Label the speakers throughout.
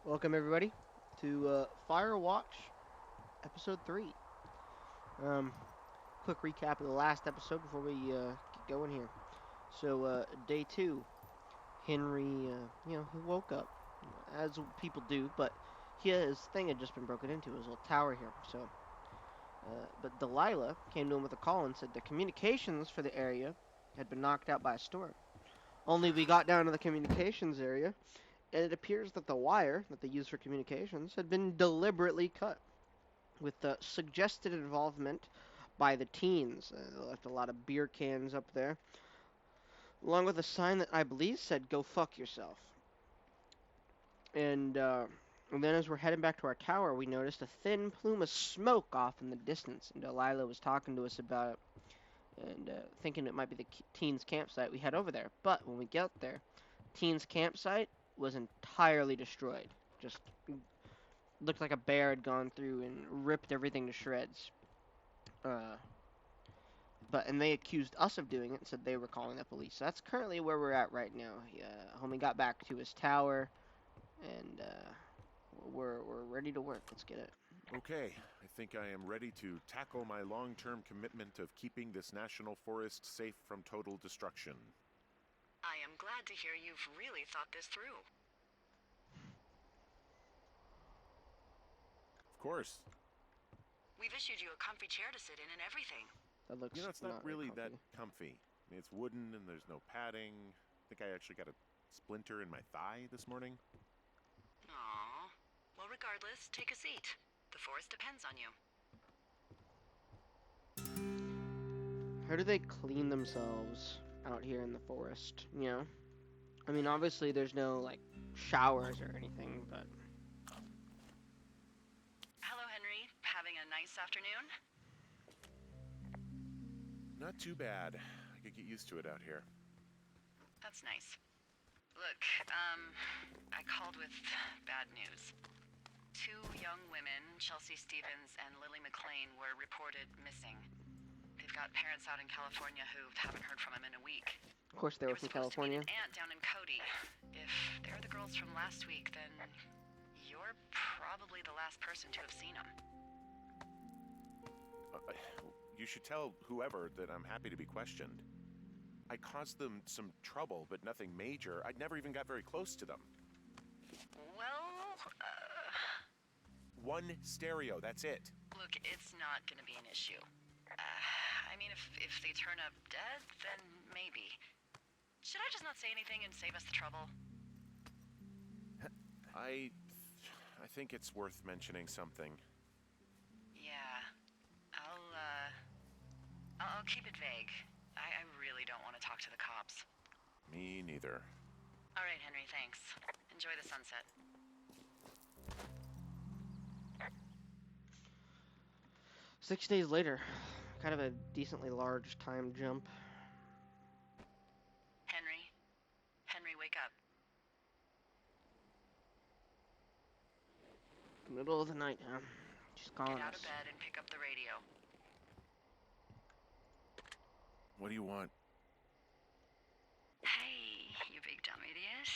Speaker 1: Welcome everybody to Firewatch episode 3. Um, Quick recap of the last episode before we get going here. So day 2, Henry, he woke up as people do, but his thing had just been broken into, his little tower here. But Delilah came to him with a call and said the communications for the area had been knocked out by a storm. Only we got down to the communications area, and it appears that the wire that they use for communications had been deliberately cut, with the suggested involvement by the teens. They left a lot of beer cans up there, along with a sign that I believe said "Go fuck yourself." And then as we're heading back to our tower, we noticed a thin plume of smoke off in the distance, and Delilah was talking to us about it, and thinking it might be the teens' campsite. We head over there, but when we get there, teens' campsite was entirely destroyed. Just looked like a bear had gone through and ripped everything to shreds. Uh, and they accused us of doing it and said they were calling the police. So that's currently where we're at right now. Homie got back to his tower, and we're ready to work. Let's get it.
Speaker 2: Okay, I think I am ready to tackle my long-term commitment of keeping this national forest safe from total destruction.
Speaker 3: I am glad to hear you've really thought this through.
Speaker 2: Of course.
Speaker 3: We've issued you a comfy chair to sit in and everything.
Speaker 1: That looks
Speaker 2: You know, it's not really
Speaker 1: very
Speaker 2: that comfy. I mean, it's wooden and there's no padding. I think I actually got a splinter in my thigh this morning.
Speaker 3: Aww. Well, regardless, take a seat. The forest depends on you.
Speaker 1: How do they clean themselves out here in the forest? I mean, obviously there's no like showers or anything, but
Speaker 3: Hello, Henry. Having a nice afternoon?
Speaker 2: Not too bad. I could get used to it out here.
Speaker 3: That's nice. Look, I called with bad news. 2 young women, Chelsea Stevens and Lily McLean, were reported missing. They've got parents out in California who haven't heard from them in a week.
Speaker 1: of course they were from California.
Speaker 3: An aunt down in Cody. If they're the girls from last week, then you're probably the last person to have seen them.
Speaker 2: You should tell whoever that I'm happy to be questioned. I caused them some trouble, but nothing major. I never even got very close to them.
Speaker 3: Well,
Speaker 2: One stereo, that's it.
Speaker 3: look, it's not gonna be an issue. I mean, if they turn up dead, then maybe. Should I just not say anything and save us the trouble?
Speaker 2: I think it's worth mentioning something.
Speaker 3: Yeah. I'll keep it vague. I really don't want to talk to the cops.
Speaker 2: Me neither.
Speaker 3: All right, Henry, thanks. Enjoy the sunset.
Speaker 1: 6 days later, kind of a decently large time jump.
Speaker 3: Henry? Henry, wake up.
Speaker 1: Middle of the night, huh? She's calling
Speaker 3: Get out
Speaker 1: us.
Speaker 3: of bed and pick up the radio.
Speaker 2: What do you want?
Speaker 3: Hey, you big dumb idiot.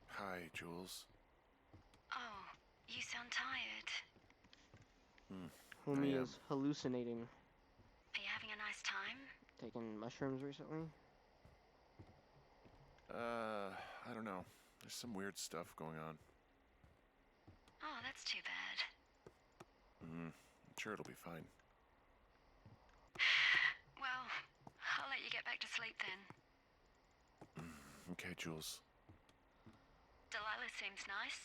Speaker 2: Hi, Jules.
Speaker 3: Oh, you sound tired.
Speaker 1: Homie
Speaker 2: I am.
Speaker 1: is hallucinating.
Speaker 3: Are you having a nice time?
Speaker 1: Taking mushrooms recently?
Speaker 2: I don't know. There's some weird stuff going on.
Speaker 3: Oh, that's too bad.
Speaker 2: I'm sure it'll be fine.
Speaker 3: Well, I'll let you get back to sleep then.
Speaker 2: Okay, Jules.
Speaker 3: Delilah seems nice.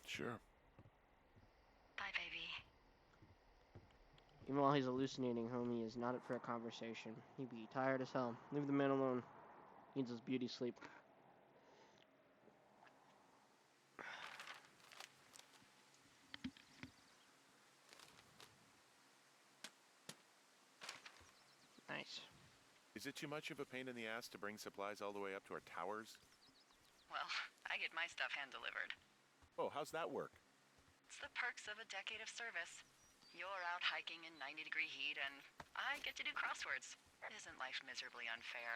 Speaker 2: Sure.
Speaker 3: Bye, baby.
Speaker 1: Even while he's hallucinating, homie is not up for a conversation. He'd be tired as hell. Leave the man alone. Needs his beauty sleep. Nice.
Speaker 2: Is it too much of a pain in the ass to bring supplies all the way up to our towers?
Speaker 3: Well, I get my stuff hand-delivered.
Speaker 2: Oh, how's that work?
Speaker 3: It's the perks of a decade of service. You're out hiking in 90-degree heat, and I get to do crosswords. Isn't life miserably unfair?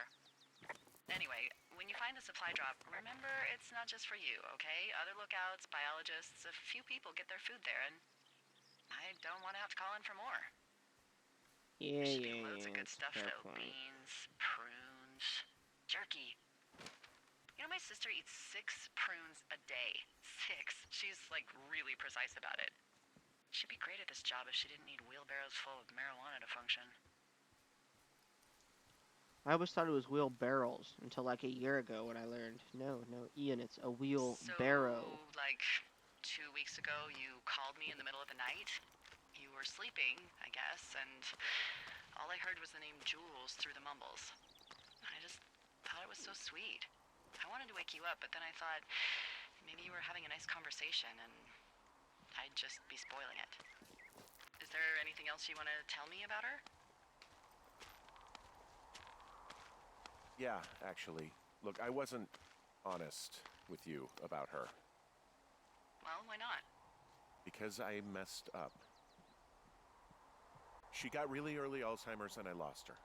Speaker 3: Anyway, when you find the supply drop, remember it's not just for you, okay? Other lookouts, biologists, a few people get their food there, and I don't want to have to call in for more.
Speaker 1: Yeah,
Speaker 3: There should be
Speaker 1: yeah,
Speaker 3: loads of
Speaker 1: yeah.
Speaker 3: good
Speaker 1: It's a
Speaker 3: stuff,
Speaker 1: fair
Speaker 3: though.
Speaker 1: point.
Speaker 3: Beans, prunes, jerky. You know, my sister eats 6 prunes a day. 6. She's, like, really precise about it. She'd be great at this job if she didn't need wheelbarrows full of marijuana to function.
Speaker 1: I always thought it was wheelbarrows until like a year ago when I learned. No, Ian, it's a
Speaker 3: So,
Speaker 1: wheelbarrow.
Speaker 3: like, 2 weeks ago, you called me in the middle of the night. You were sleeping, I guess, and all I heard was the name Jules through the mumbles. I just thought it was so sweet. I wanted to wake you up, but then I thought maybe you were having a nice conversation and I'd just be spoiling it. Is there anything else you want to tell me about her?
Speaker 2: Yeah, actually. Look, I wasn't honest with you about her.
Speaker 3: Well, why not?
Speaker 2: Because I messed up. She got really early Alzheimer's and I lost her.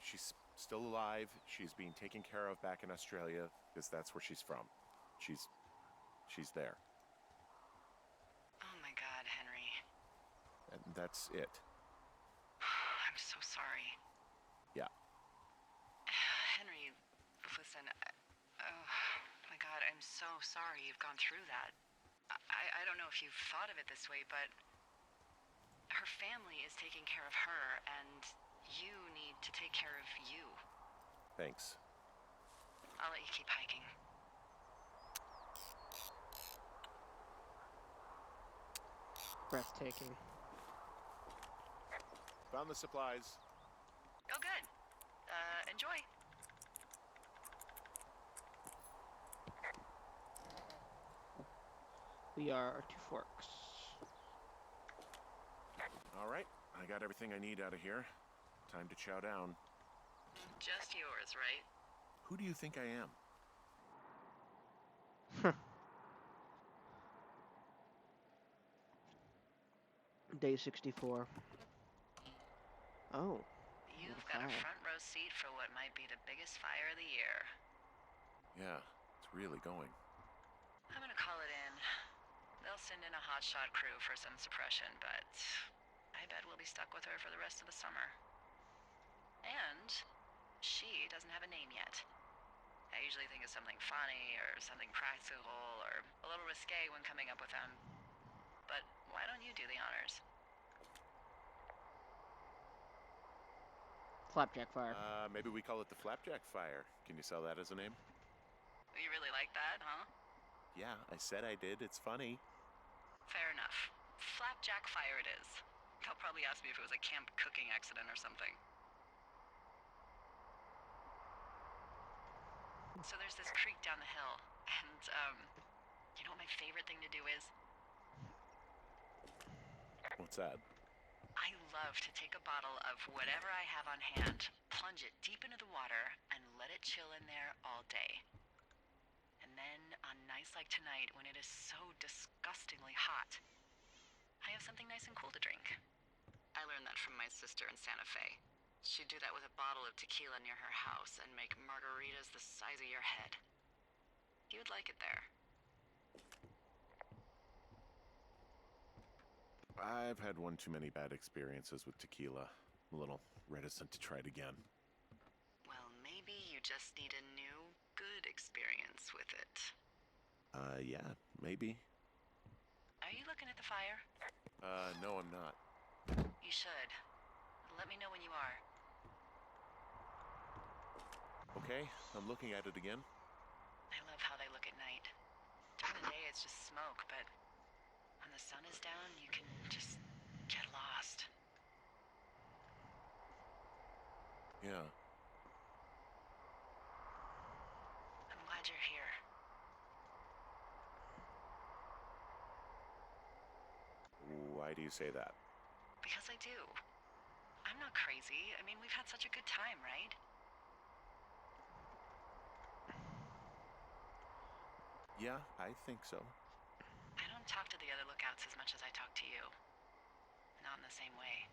Speaker 2: She's still alive. She's being taken care of back in Australia because that's where she's from. She's there.
Speaker 3: Oh my God, Henry.
Speaker 2: And that's it.
Speaker 3: I'm so sorry.
Speaker 2: Yeah.
Speaker 3: Henry, listen, oh my God, I'm so sorry you've gone through that. I don't know if you've thought of it this way, but her family is taking care of her, and you need to take care of you.
Speaker 2: Thanks.
Speaker 3: I'll let you keep hiking.
Speaker 1: Breathtaking.
Speaker 2: Found the supplies.
Speaker 3: Oh, good. Enjoy.
Speaker 1: We are Two Forks.
Speaker 2: All right. I got everything I need out of here. Time to chow down.
Speaker 3: Just yours, right?
Speaker 2: Who do you think I am?
Speaker 1: Day 64. Oh,
Speaker 3: You've
Speaker 1: a
Speaker 3: got a
Speaker 1: fire.
Speaker 3: front row seat for what might be the biggest fire of the year.
Speaker 2: Yeah, it's really going.
Speaker 3: I'm gonna call it in. They'll send in a hotshot crew for some suppression, but I bet we'll be stuck with her for the rest of the summer. And she doesn't have a name yet. I usually think of something funny or something practical or a little risque when coming up with them. But why don't you do the honors?
Speaker 1: Flapjack fire.
Speaker 2: Maybe we call it the Flapjack Fire. Can you sell that as a name?
Speaker 3: You really like that, huh?
Speaker 2: Yeah, I said I did. It's funny.
Speaker 3: Fair enough. Flapjack fire it is. They'll probably ask me if it was a camp cooking accident or something. So there's this creek down the hill, and, you know what my favorite thing to do is?
Speaker 2: What's that?
Speaker 3: I love to take a bottle of whatever I have on hand, plunge it deep into the water, and let it chill in there all day. And then, on nights like tonight, when it is so disgustingly hot, I have something nice and cool to drink. I learned that from my sister in Santa Fe. She'd do that with a bottle of tequila near her house and make margaritas the size of your head. You would like it there.
Speaker 2: I've had one too many bad experiences with tequila. I'm a little reticent to try it again.
Speaker 3: Well, maybe you just need a new, good experience with it.
Speaker 2: Yeah, maybe.
Speaker 3: Are you looking at the fire?
Speaker 2: No, I'm not.
Speaker 3: You should. Let me know when you are.
Speaker 2: Okay, I'm looking at it again.
Speaker 3: I love how they look at night. During the day, it's just smoke, but when the sun is down, you can just get lost.
Speaker 2: Yeah.
Speaker 3: I'm glad you're here.
Speaker 2: Why do you say that?
Speaker 3: Because I do. I'm not crazy. I mean, we've had such a good time, right?
Speaker 2: Yeah, I think so.
Speaker 3: I don't talk to the other lookouts as much as I talk to you. Not in the same way.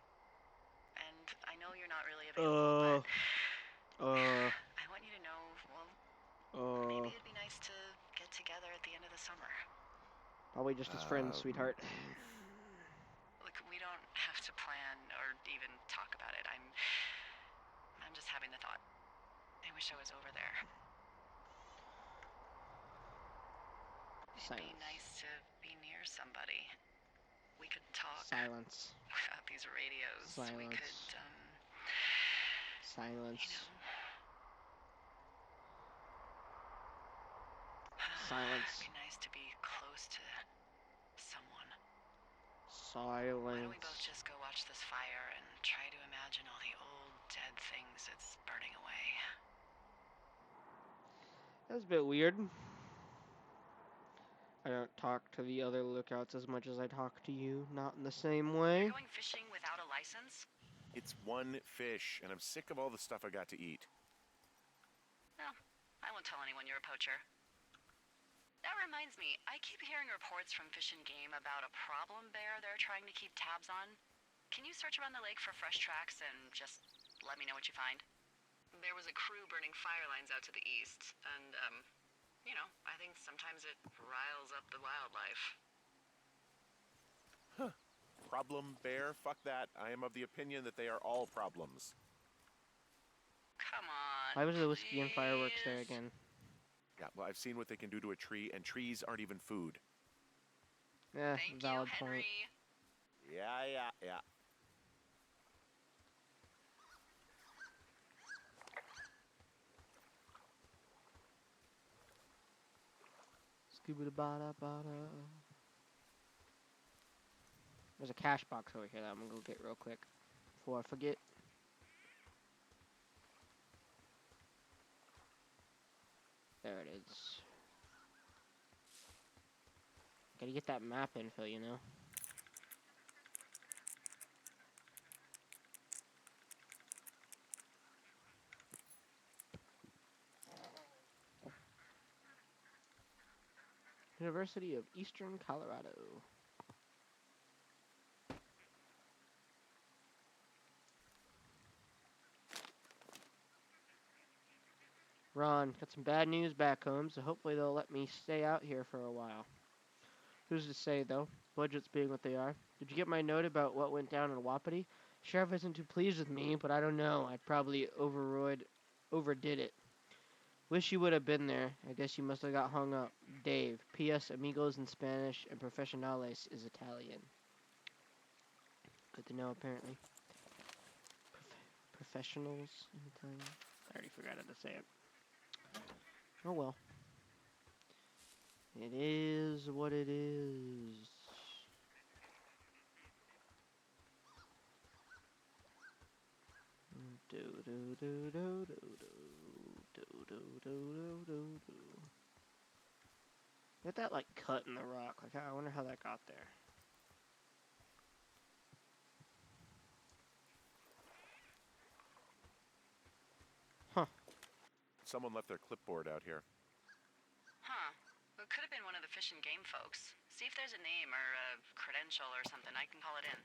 Speaker 3: And I know you're not really available, but I want you to know
Speaker 1: Probably just his friends, sweetheart.
Speaker 3: Look, we don't have to plan or even talk about it. I'm just having the thought. I wish I was over there. It'd be nice to be near somebody. We could talk.
Speaker 1: Silence.
Speaker 3: Without these radios.
Speaker 1: Silence.
Speaker 3: We could,
Speaker 1: Silence.
Speaker 3: you know.
Speaker 1: Silence.
Speaker 3: It'd be nice to be close to someone.
Speaker 1: Silence.
Speaker 3: Why don't we both just go watch this fire and try to imagine all the old dead things it's burning away?
Speaker 1: That was a bit weird. I don't talk to the other lookouts as much as I talk to you. Not in the same way.
Speaker 3: You're going fishing without a license?
Speaker 2: It's one fish, and I'm sick of all the stuff I got to eat.
Speaker 3: No, I won't tell anyone you're a poacher. That reminds me, I keep hearing reports from Fish and Game about a problem bear they're trying to keep tabs on. Can you search around the lake for fresh tracks and just let me know what you find? There was a crew burning fire lines out to the east, and, you know, I think sometimes it riles up the wildlife.
Speaker 2: Huh. Problem bear? Fuck that. I am of the opinion that they are all problems.
Speaker 3: Come on.
Speaker 1: Why was the whiskey and fireworks there
Speaker 3: please?
Speaker 1: again?
Speaker 2: Yeah, well, I've seen what they can do to a tree, and trees aren't even food.
Speaker 1: Yeah,
Speaker 3: Thank
Speaker 1: valid
Speaker 3: you,
Speaker 1: point.
Speaker 3: Henry.
Speaker 2: Yeah.
Speaker 1: Scuba-da-ba-da-ba-da. There's a cash box over here that I'm gonna go get real quick before I forget. There it is. Gotta get that map info, you know. University of Eastern Colorado. Ron, got some bad news back home, so hopefully they'll let me stay out here for a while. Who's to say, though? Budgets being what they are. Did you get my note about what went down in Wapiti? Sheriff isn't too pleased with me, but I don't know. I probably overdid it. Wish you would have been there. I guess you must have got hung up. Dave. P.S. Amigos in Spanish and Profesionales is Italian. Good to know, apparently. Professionals in Italian? I already forgot how to say it. Oh well. It is what it is. Do do do do do do do do do do do. Get that like cut in the rock. Like I wonder how that got there. Huh.
Speaker 2: Someone left their clipboard out here.
Speaker 3: Huh. It could have been one of the Fish and Game folks. See if there's a name or a credential or something. I can call it in.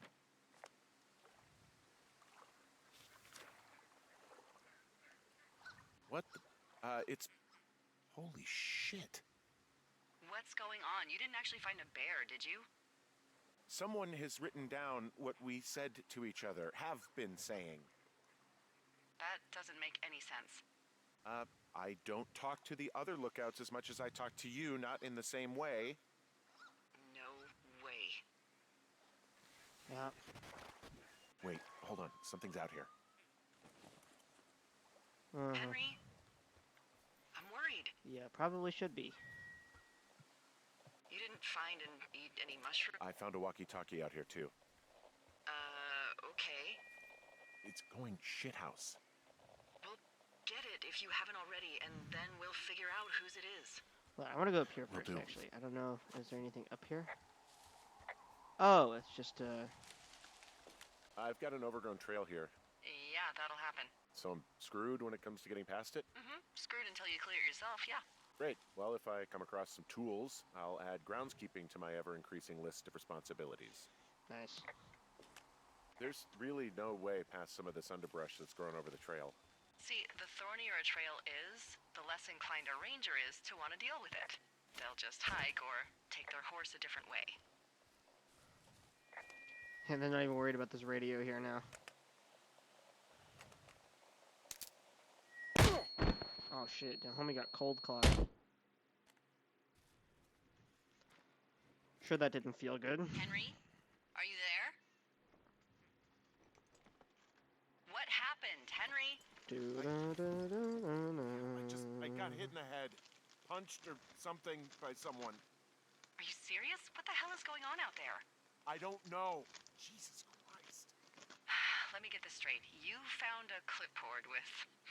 Speaker 2: What the? It's... Holy shit.
Speaker 3: What's going on? You didn't actually find a bear, did you?
Speaker 2: Someone has written down what we said to each other, have been saying.
Speaker 3: That doesn't make any sense.
Speaker 2: I don't talk to the other lookouts as much as I talk to you, not in the same way.
Speaker 3: No way.
Speaker 1: Yeah.
Speaker 2: Wait, hold on. Something's out here.
Speaker 3: Henry? I'm worried.
Speaker 1: Yeah, probably should be.
Speaker 3: You didn't find and eat any mushrooms?
Speaker 2: I found a walkie-talkie out here, too.
Speaker 3: Okay.
Speaker 2: It's going shithouse.
Speaker 3: Well, get it if you haven't already, and then we'll figure out whose it is.
Speaker 1: Well, I want to go up here
Speaker 2: Will
Speaker 1: first,
Speaker 2: do.
Speaker 1: actually. I don't know. Is there anything up here? Oh, it's just,
Speaker 2: I've got an overgrown trail here,
Speaker 3: Yeah, that'll happen.
Speaker 2: so I'm screwed when it comes to getting past it.
Speaker 3: Screwed until you clear it yourself, yeah.
Speaker 2: Great. Well, if I come across some tools, I'll add groundskeeping to my ever-increasing list of responsibilities.
Speaker 1: nice.
Speaker 2: There's really no way past some of this underbrush that's grown over the trail.
Speaker 3: See, the thornier a trail is, the less inclined a ranger is to want to deal with it. they'll just hike or take their horse a different way.
Speaker 1: And they're not even worried about this radio here now. Oh shit, the homie got cold clawed. Sure that didn't feel good.
Speaker 3: Henry, are you there? What happened, Henry?
Speaker 2: I got hit in the head. Punched or something by someone.
Speaker 3: Are you serious? What the hell is going on out there?
Speaker 2: I don't know. Jesus Christ.
Speaker 3: Let me get this straight. You found a clipboard with,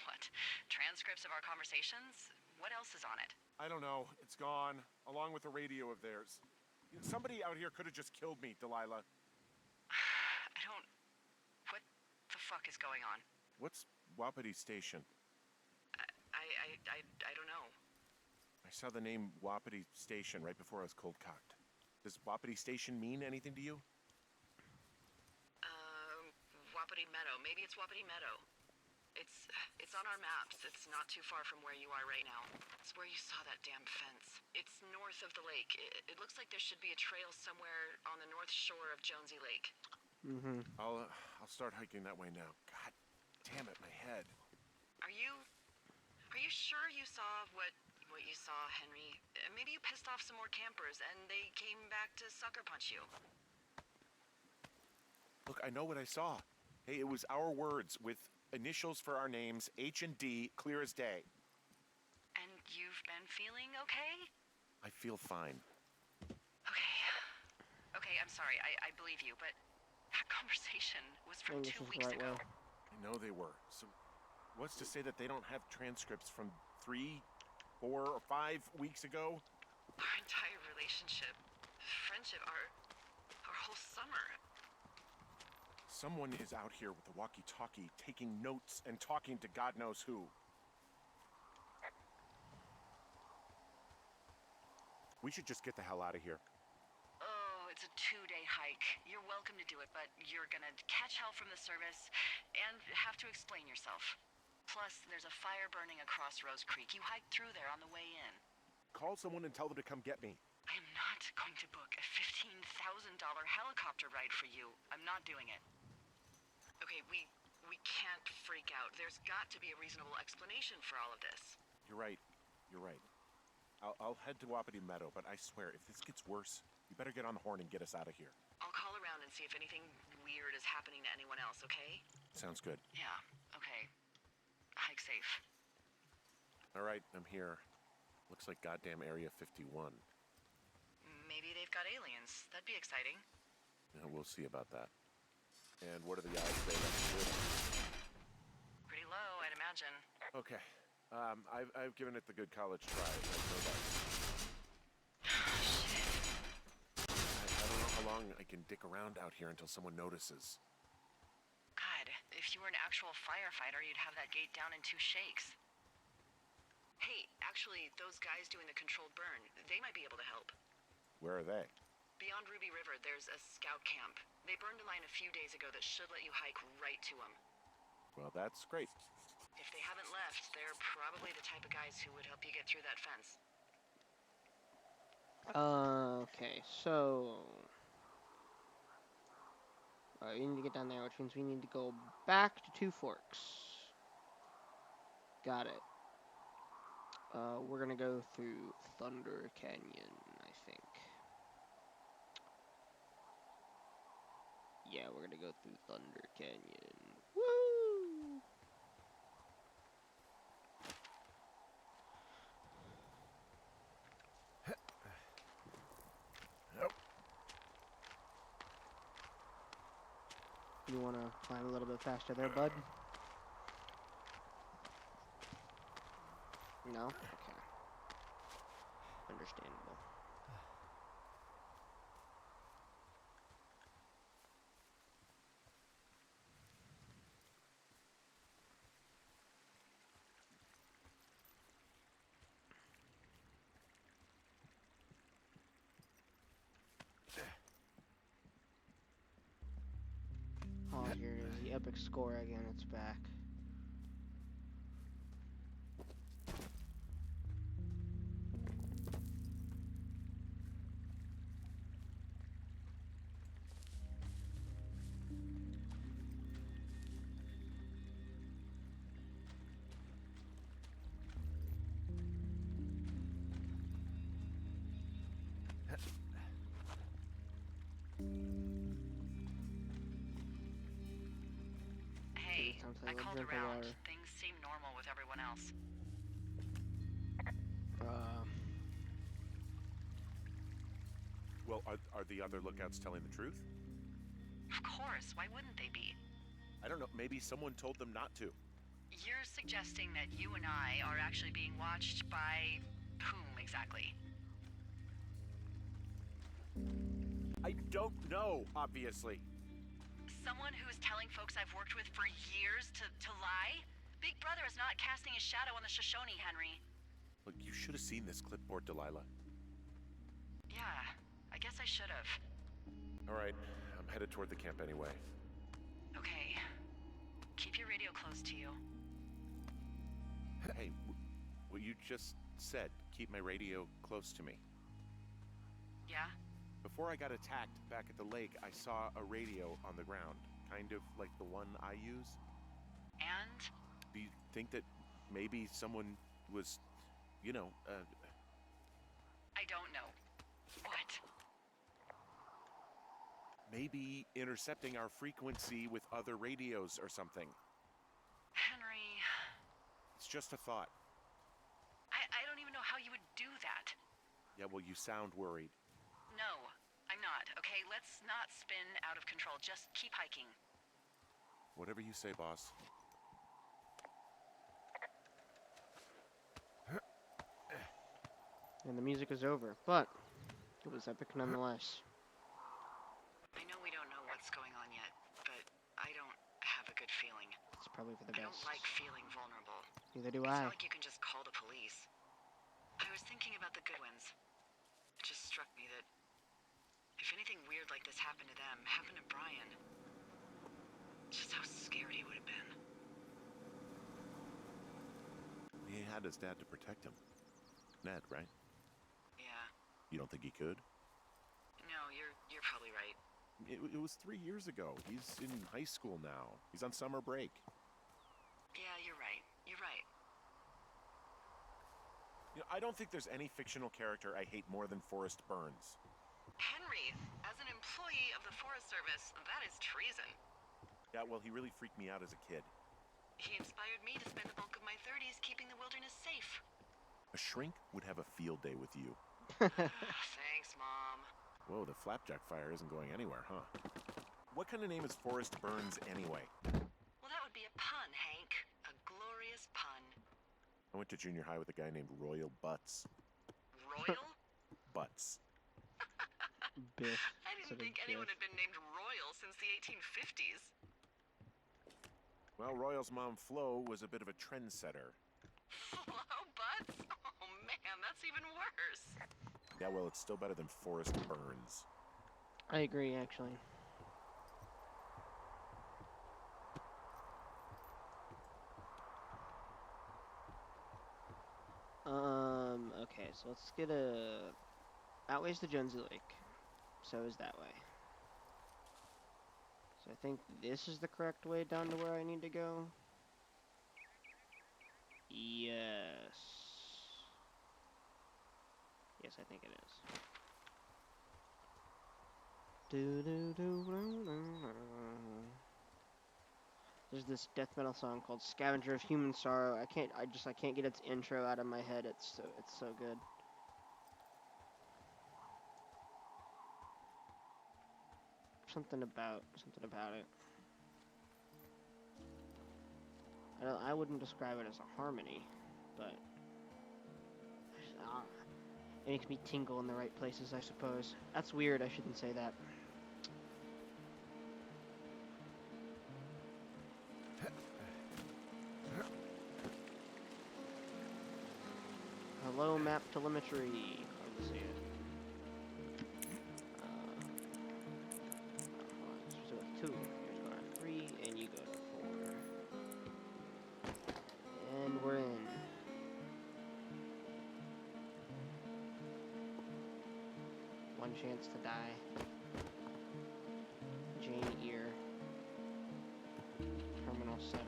Speaker 3: what, transcripts of our conversations? What else is on it?
Speaker 2: I don't know. It's gone, along with the radio of theirs. Somebody out here could have just killed me, Delilah.
Speaker 3: I don't... What the fuck is going on?
Speaker 2: What's Wapiti Station?
Speaker 3: I don't know.
Speaker 2: I saw the name Wapiti Station right before I was cold cocked. Does Wapiti Station mean anything to you?
Speaker 3: Wapiti Meadow. Maybe it's Wapiti Meadow. It's on our maps. It's not too far from where you are right now. It's where you saw that damn fence. It's north of the lake. It looks like there should be a trail somewhere on the north shore of Jonesy Lake.
Speaker 1: Mm-hmm.
Speaker 2: I'll start hiking that way now. God damn it, my head.
Speaker 3: Are you sure you saw what you saw, Henry? Maybe you pissed off some more campers and they came back to sucker punch you.
Speaker 2: Look, I know what I saw. Hey, it was our words with initials for our names, H and D, clear as day.
Speaker 3: And you've been feeling okay?
Speaker 2: I feel fine.
Speaker 3: Okay, I'm sorry. I believe you, but that conversation was from
Speaker 1: This
Speaker 3: 2
Speaker 1: is the
Speaker 3: weeks
Speaker 1: right
Speaker 3: ago.
Speaker 1: way.
Speaker 2: I know they were. So what's to say that they don't have transcripts from 3, 4, or 5 weeks ago?
Speaker 3: Our entire relationship, friendship, our whole summer.
Speaker 2: Someone is out here with a walkie-talkie taking notes and talking to God knows who. We should just get the hell out of here.
Speaker 3: Oh, it's a 2-day hike. You're welcome to do it, but you're gonna catch hell from the service and have to explain yourself. Plus, there's a fire burning across Rose Creek. You hiked through there on the way in.
Speaker 2: Call someone and tell them to come get me.
Speaker 3: I am not going to book a $15,000 helicopter ride for you. I'm not doing it. Okay, we can't freak out. There's got to be a reasonable explanation for all of this.
Speaker 2: You're right. You're right. I'll head to Wapiti Meadow, but I swear, if this gets worse, you better get on the horn and get us out of here.
Speaker 3: I'll call around and see if anything weird is happening to anyone else, okay?
Speaker 2: Sounds good.
Speaker 3: Yeah, okay. Hike safe.
Speaker 2: All right, I'm here. Looks like goddamn Area 51.
Speaker 3: Maybe they've got aliens. That'd be exciting.
Speaker 2: Yeah, we'll see about that. And what are the odds they let me live?
Speaker 3: Pretty low, I'd imagine.
Speaker 2: Okay. I've given it the good college try. I know that. I don't know how long I can dick around out here until someone notices.
Speaker 3: God, if you were an actual firefighter, you'd have that gate down in 2 shakes. Hey, actually, those guys doing the controlled burn, they might be able to help.
Speaker 2: Where are they?
Speaker 3: Beyond Ruby River, there's a scout camp. They burned a line a few days ago that should let you hike right to them.
Speaker 2: Well, that's great.
Speaker 3: If they haven't left, they're probably the type of guys who would help you get through that fence.
Speaker 1: Okay, so... we need to get down there, which means we need to go back to Two Forks. Got it. We're gonna go through Thunder Canyon, I think. Yeah, we're gonna go through Thunder Canyon. Woo!
Speaker 2: Nope.
Speaker 1: You wanna climb a little bit faster there, bud? No? Okay. Understandable. Oh, here it is. The epic score again. It's back. drink the
Speaker 3: around.
Speaker 1: water.
Speaker 3: Things seem normal with everyone else.
Speaker 2: Well, are the other lookouts telling the truth?
Speaker 3: Of course, why wouldn't they be?
Speaker 2: I don't know. Maybe someone told them not to.
Speaker 3: You're suggesting that you and I are actually being watched by whom exactly?
Speaker 2: I don't know, obviously.
Speaker 3: Someone who's telling folks I've worked with for years to lie? Big Brother is not casting his shadow on the Shoshone, Henry.
Speaker 2: Look, you should have seen this clipboard, Delilah.
Speaker 3: Yeah, I guess I should have.
Speaker 2: All right, I'm headed toward the camp anyway.
Speaker 3: Okay. Keep your radio close to you.
Speaker 2: Hey, what you just said, keep my radio close to me.
Speaker 3: Yeah?
Speaker 2: Before I got attacked back at the lake, I saw a radio on the ground, kind of like the one I use.
Speaker 3: And?
Speaker 2: Do you think that maybe someone was,
Speaker 3: I don't know. What?
Speaker 2: maybe intercepting our frequency with other radios or something?
Speaker 3: Henry,
Speaker 2: It's just a thought.
Speaker 3: I don't even know how you would do that.
Speaker 2: Yeah, well, you sound worried.
Speaker 3: No, I'm not, okay? Let's not spin out of control. Just keep hiking.
Speaker 2: Whatever you say, boss.
Speaker 1: And the music is over, but it was epic nonetheless.
Speaker 3: I know we don't know what's going on yet, but I don't have a good feeling.
Speaker 1: It's probably for the
Speaker 3: I
Speaker 1: best.
Speaker 3: don't like feeling vulnerable.
Speaker 1: Neither do
Speaker 3: It's
Speaker 1: I.
Speaker 3: not like you can just call the police. I was thinking about the Goodwins. It just struck me that if anything weird like this happened to them, happened to Brian, just how scared he would have been.
Speaker 2: He had his dad to protect him. Ned, right?
Speaker 3: Yeah.
Speaker 2: You don't think he could?
Speaker 3: No, you're probably right.
Speaker 2: It was 3 years ago. He's in high school now. He's on summer break.
Speaker 3: Yeah, you're right. You're right.
Speaker 2: I don't think there's any fictional character I hate more than Forrest Burns.
Speaker 3: Henry, as an employee of the Forest Service, that is treason.
Speaker 2: Yeah, well, he really freaked me out as a kid.
Speaker 3: He inspired me to spend the bulk of my 30s keeping the wilderness safe.
Speaker 2: A shrink would have a field day with you.
Speaker 3: Thanks, Mom.
Speaker 2: Whoa, the flapjack fire isn't going anywhere, huh? What kind of name is Forrest Burns anyway?
Speaker 3: Well, that would be a pun, Hank. A glorious pun.
Speaker 2: I went to junior high with a guy named Royal Butts.
Speaker 3: Royal?
Speaker 2: Butts.
Speaker 1: Biff.
Speaker 3: I didn't
Speaker 1: Instead of
Speaker 3: think anyone
Speaker 1: Biff.
Speaker 3: had been named Royal since the 1850s.
Speaker 2: Well, Royal's mom, Flo, was a bit of a trendsetter.
Speaker 3: Hello, Butts? Oh, man, that's even worse.
Speaker 2: Yeah, well, it's still better than Forrest Burns.
Speaker 1: I agree, actually. Okay, so let's get outways the Jonesy Lake. So is that way. So I think this is the correct way down to where I need to go. Yes. Yes, I think it is. There's this death metal song called "Scavenger of Human Sorrow." I can't get its intro out of my head. It's so good. Something about it. I wouldn't describe it as a harmony, but it makes me tingle in the right places, I suppose. That's weird. I shouldn't say that. Hello, map telemetry. Hard to see it. Hold on. So it's 2. Here's going to 3, and you go to 4. And we're in. One chance to die. Jane Ear. Terminal 7.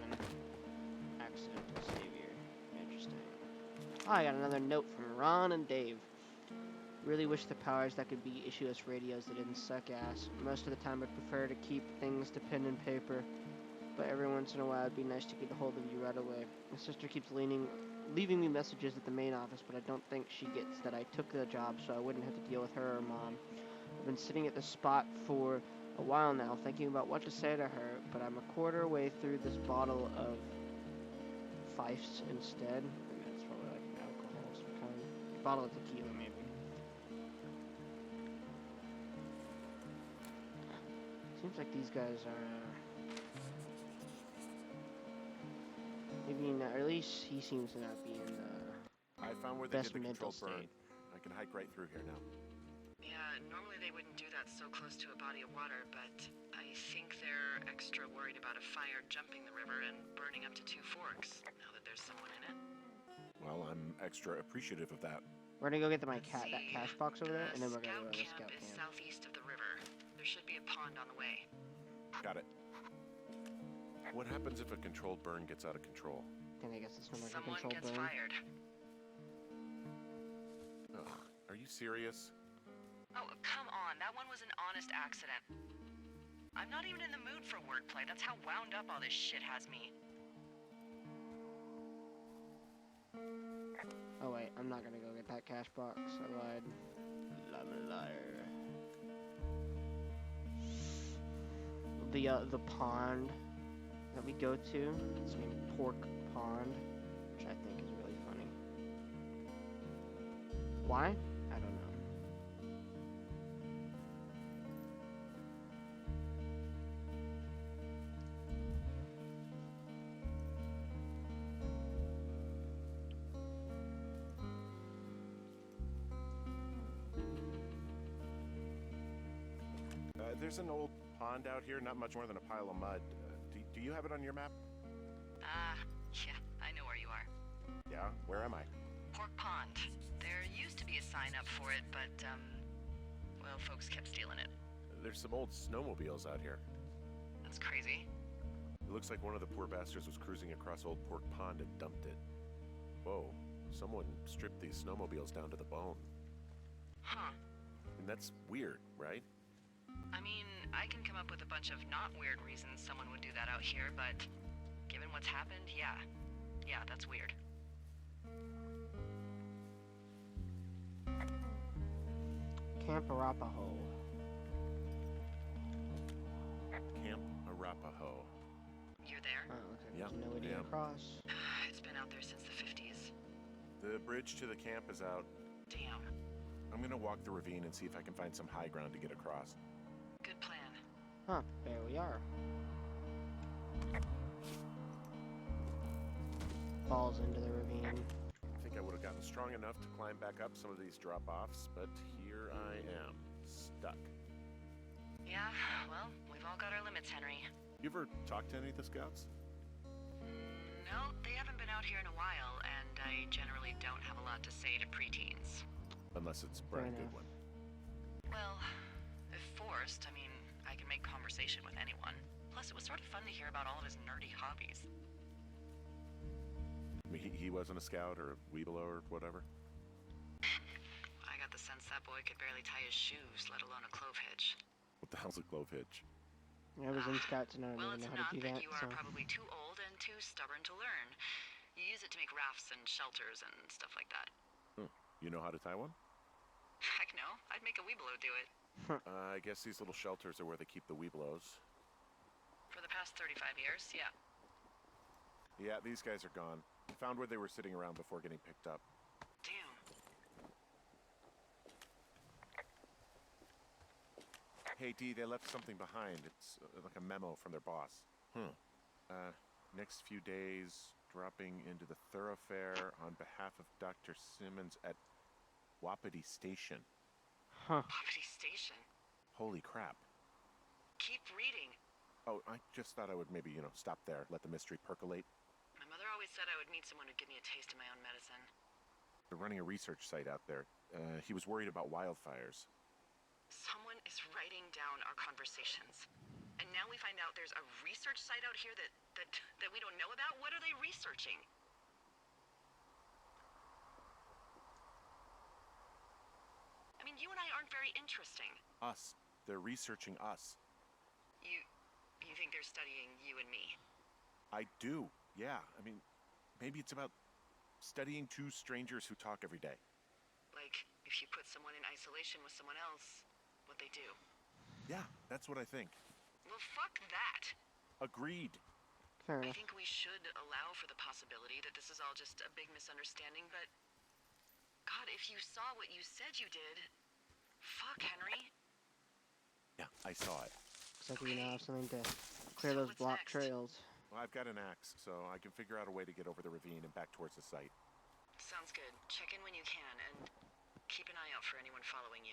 Speaker 1: Accidental savior. Interesting. Oh, I got another note from Ron and Dave. Really wish the powers that could be issue us radios that didn't suck ass. Most of the time I'd prefer to keep things to pen and paper. but every once in a while it'd be nice to get a hold of you right away. My sister keeps leaving me messages at the main office, but I don't think she gets that I took the job so I wouldn't have to deal with her or Mom. I've been sitting at the spot for a while now, thinking about what to say to her, but I'm a quarter way through this bottle of Fifes instead. I mean, it's probably like alcohol of some kind. A bottle of tequila, maybe. Seems like these guys are, maybe not, or at least he seems to not be in the
Speaker 2: I found where they
Speaker 1: best
Speaker 2: did the
Speaker 1: mental
Speaker 2: controlled burn.
Speaker 1: state.
Speaker 2: I can hike right through here now.
Speaker 3: Yeah, normally they wouldn't do that so close to a body of water, but I think they're extra worried about a fire jumping the river and burning up to Two Forks, now that there's someone in it.
Speaker 2: Well, I'm extra appreciative of that.
Speaker 1: We're gonna go get
Speaker 3: Let's
Speaker 1: that
Speaker 3: see.
Speaker 1: cash box over there,
Speaker 3: The
Speaker 1: and then we're gonna go
Speaker 3: scout
Speaker 1: to the
Speaker 3: camp
Speaker 1: scout
Speaker 3: is
Speaker 1: camp.
Speaker 3: southeast of the river. There should be a pond on the way.
Speaker 2: Got it. What happens if a controlled burn gets out of control?
Speaker 1: Then I guess it's no more
Speaker 3: Someone
Speaker 1: controlled
Speaker 3: gets
Speaker 1: burn.
Speaker 3: fired.
Speaker 2: Ugh, are you serious?
Speaker 3: Oh, come on. That one was an honest accident. I'm not even in the mood for wordplay. That's how wound up all this shit has me.
Speaker 1: Oh wait, I'm not gonna go get that cash box. I lied. I'm a liar. The pond that we go to, it's named Pork Pond, which I think is really funny. Why? I don't know.
Speaker 2: There's an old pond out here, not much more than a pile of mud. Do you have it on your map?
Speaker 3: Yeah, I know where you are.
Speaker 2: Yeah, where am I?
Speaker 3: Pork Pond. There used to be a sign up for it, but, well, folks kept stealing it.
Speaker 2: There's some old snowmobiles out here.
Speaker 3: That's crazy.
Speaker 2: It looks like one of the poor bastards was cruising across Old Pork Pond and dumped it. Whoa, someone stripped these snowmobiles down to the bone.
Speaker 3: Huh.
Speaker 2: And that's weird, right?
Speaker 3: I mean, I can come up with a bunch of not weird reasons someone would do that out here, but given what's happened, yeah. Yeah, that's weird.
Speaker 1: Camp Arapaho.
Speaker 2: Camp Arapaho.
Speaker 3: You're there?
Speaker 1: Oh, looks like
Speaker 2: Yeah,
Speaker 1: there's no way to get
Speaker 2: yeah.
Speaker 1: across.
Speaker 3: It's been out there since the 50s.
Speaker 2: The bridge to the camp is out.
Speaker 3: Damn.
Speaker 2: I'm gonna walk the ravine and see if I can find some high ground to get across.
Speaker 3: Good plan.
Speaker 1: Huh, there we are. Falls into the ravine.
Speaker 2: I think I would have gotten strong enough to climb back up some of these drop-offs, but here I am, stuck.
Speaker 3: Yeah, well, we've all got our limits, Henry.
Speaker 2: You ever talked to any of the scouts?
Speaker 3: No, they haven't been out here in a while, and I generally don't have a lot to say to preteens.
Speaker 2: Unless it's Brian
Speaker 1: enough.
Speaker 2: Goodwin.
Speaker 3: Well, if forced, I mean, I can make conversation with anyone. Plus, it was sort of fun to hear about all of his nerdy hobbies.
Speaker 2: I mean, he wasn't a scout or a weeblo or whatever?
Speaker 3: I got the sense that boy could barely tie his shoes, let alone a clove hitch.
Speaker 2: What the hell's a clove hitch?
Speaker 1: I was in Scouts and I don't
Speaker 3: Well,
Speaker 1: even
Speaker 3: it's
Speaker 1: know how
Speaker 3: enough
Speaker 1: to do
Speaker 3: that
Speaker 1: that,
Speaker 3: you are
Speaker 1: so...
Speaker 3: probably too old and too stubborn to learn. You use it to make rafts and shelters and stuff like that.
Speaker 2: You know how to tie one?
Speaker 3: Heck no, I'd make a weeblo do it.
Speaker 2: I guess these little shelters are where they keep the weeblos.
Speaker 3: For the past 35 years, yeah.
Speaker 2: Yeah, these guys are gone. I found where they were sitting around before getting picked up.
Speaker 3: Damn.
Speaker 2: Hey, D, they left something behind. It's like a memo from their boss. Next few days, dropping into the thoroughfare on behalf of Dr. Simmons at Wapiti Station.
Speaker 1: Huh.
Speaker 3: Poverty Station.
Speaker 2: Holy crap.
Speaker 3: Keep reading.
Speaker 2: Oh, I just thought I would maybe, stop there, let the mystery percolate.
Speaker 3: My mother always said I would meet someone who'd give me a taste of my own medicine.
Speaker 2: They're running a research site out there. He was worried about wildfires.
Speaker 3: Someone is writing down our conversations. And now we find out there's a research site out here that we don't know about? What are they researching? I mean, you and I aren't very interesting.
Speaker 2: Us. They're researching us.
Speaker 3: You think they're studying you and me?
Speaker 2: I do, yeah. I mean, maybe it's about studying two strangers who talk every day.
Speaker 3: Like, if you put someone in isolation with someone else, what they do.
Speaker 2: Yeah, that's what I think.
Speaker 3: Well, fuck that.
Speaker 2: Agreed.
Speaker 1: Fair
Speaker 3: I
Speaker 1: enough.
Speaker 3: think we should allow for the possibility that this is all just a big misunderstanding, but... God, if you saw what you said you did... Fuck, Henry.
Speaker 2: Yeah, I saw it.
Speaker 1: Looks like we now have something to clear
Speaker 3: So
Speaker 1: those
Speaker 3: what's
Speaker 1: blocked
Speaker 3: next?
Speaker 1: trails.
Speaker 2: Well, I've got an axe, so I can figure out a way to get over the ravine and back towards the site.
Speaker 3: Sounds good. Check in when you can, and keep an eye out for anyone following you.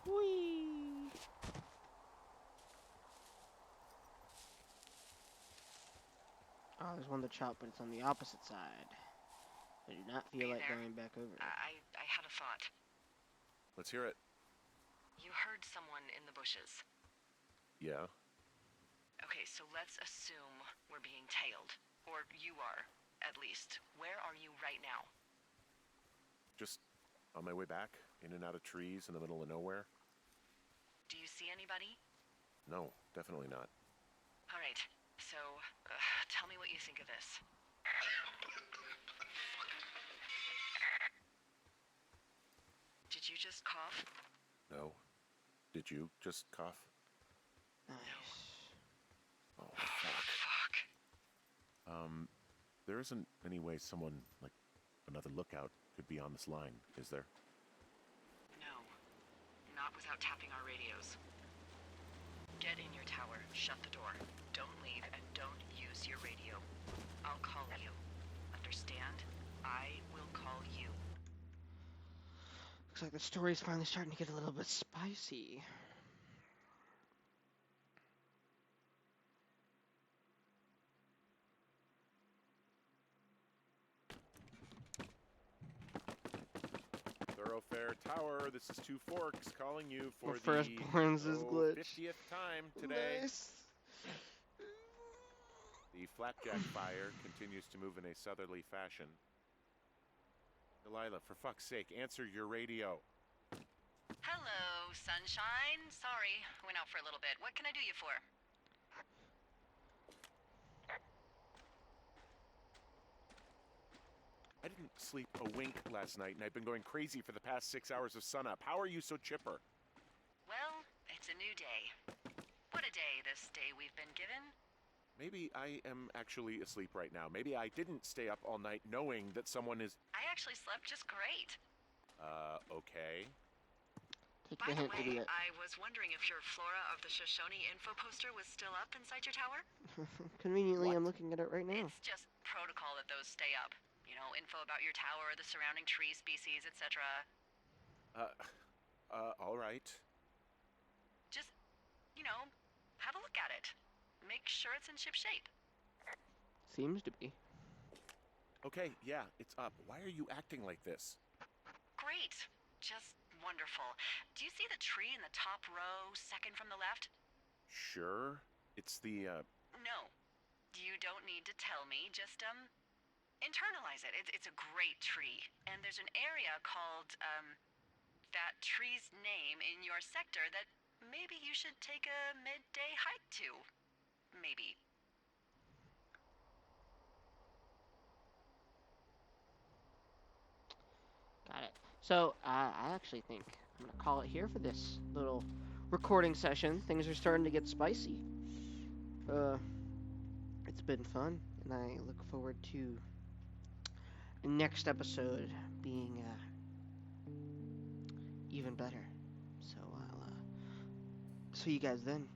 Speaker 1: Whee! Oh, there's one to chop, but it's on the opposite side. I do not
Speaker 3: Are
Speaker 1: feel
Speaker 3: you
Speaker 1: like
Speaker 3: there?
Speaker 1: going back over there.
Speaker 3: I had a thought.
Speaker 2: Let's hear it.
Speaker 3: You heard someone in the bushes.
Speaker 2: Yeah?
Speaker 3: Okay, so let's assume we're being tailed. Or you are, at least. Where are you right now?
Speaker 2: Just on my way back, in and out of trees in the middle of nowhere?
Speaker 3: Do you see anybody?
Speaker 2: No, definitely not.
Speaker 3: All right, so tell me what you think of this. Did you just cough?
Speaker 2: No. Did you just cough?
Speaker 1: Nice.
Speaker 2: Oh, fuck.
Speaker 3: Fuck.
Speaker 2: There isn't any way someone, like, another lookout could be on this line, is there?
Speaker 3: No. Not without tapping our radios. Get in your tower, shut the door. Don't leave, and don't use your radio. I'll call you. Understand? I will call you.
Speaker 1: Looks like the story's finally starting to get a little bit spicy.
Speaker 2: Thoroughfare Tower, this is Two Forks calling you for
Speaker 1: The firstborn's is glitch.
Speaker 2: 50th time today.
Speaker 1: Nice.
Speaker 2: The flapjack fire continues to move in a southerly fashion. Delilah, for fuck's sake, answer your radio.
Speaker 3: Hello, sunshine. Sorry, went out for a little bit. What can I do you for?
Speaker 2: I didn't sleep a wink last night, and I've been going crazy for the past 6 hours of sunup. How are you so chipper?
Speaker 3: Well, it's a new day. What a day, this day we've been given.
Speaker 2: Maybe I am actually asleep right now. Maybe I didn't stay up all night knowing that someone is...
Speaker 3: I actually slept just great.
Speaker 2: Okay.
Speaker 1: Take
Speaker 3: By
Speaker 1: the
Speaker 3: the
Speaker 1: hint,
Speaker 3: way,
Speaker 1: idiot.
Speaker 3: I was wondering if your Flora of the Shoshone info poster was still up inside your tower?
Speaker 1: Conveniently,
Speaker 2: What?
Speaker 1: I'm looking at it right now.
Speaker 3: It's just protocol that those stay up. You know, info about your tower, the surrounding tree species, etc.
Speaker 2: All right.
Speaker 3: Just, you know, have a look at it. Make sure it's in ship shape.
Speaker 1: Seems to be.
Speaker 2: Okay, yeah, it's up. Why are you acting like this?
Speaker 3: Great. Just wonderful. Do you see the tree in the top row, second from the left?
Speaker 2: Sure. It's the,
Speaker 3: No. You don't need to tell me. Just, internalize it. It's a great tree. And there's an area called, that tree's name in your sector that maybe you should take a midday hike to. Maybe.
Speaker 1: Got it. So, I actually think I'm going to call it here for this little recording session. Things are starting to get spicy. It's been fun, and I look forward to the next episode being even better. So I'll see you guys then.